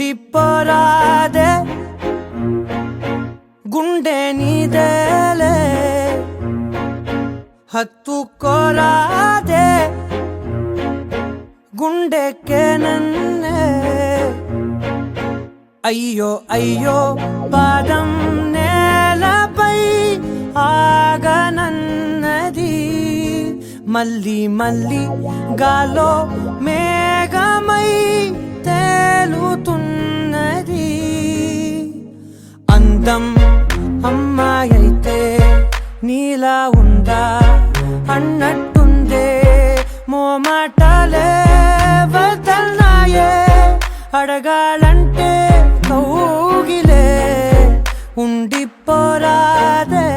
ఉండిపోరాదే గుండె నీదేలే హత్తుకోరాదే గుండెకే నన్నే అయ్యో అయ్యో పాదం నేలపై ఆగనన్నది మళ్ళీ మళ్ళీ గాలో మేఘమై తేలుతున్నది అందం అమ్మాయైతే నీలా ఉందా అన్నట్టుందే మోమాటలే వదల్నాయే అడగాలంటే కౌగిలే ఉండిపోరాదే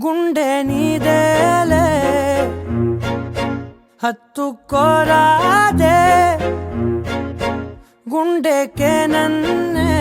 గుండె నీదేలే హత్తుకోరాదే గుండెకే నన్నే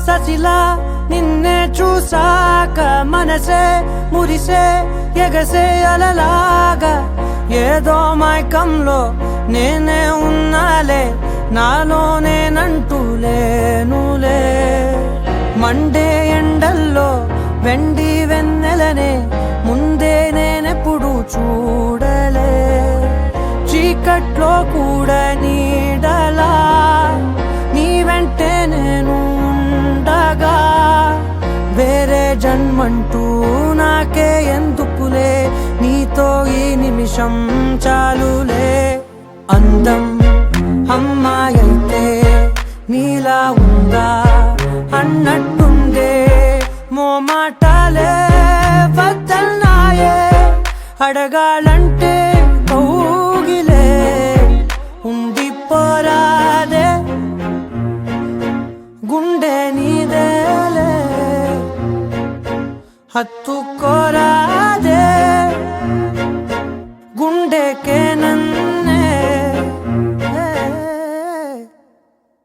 ససిలా నిన్నే చూసాక మనసే మురిసే ఎగసే అలలాగా ఏదో మైకంలో నేనే ఉన్నాలే నాలో నేనంటూ లేనులే మండే ఎండల్లో వెండి వెన్నెలనే ముందే నేనెప్పుడు చూడలే చీకట్లో కూడా నీడలా నీ వెంటే నేను ఉండగా వేరే జన్మంటూ నాకే ఎందుకులే నీతో ఈ నిమిషం చాలులే అందం అమ్మాయైతే నీలా ఉందా అన్నట్టుందే మోమాటలే వదల్నాయే అడగాలంటే కౌగిలే ఉండిపోరాదే గుండె నీదేలే హత్తు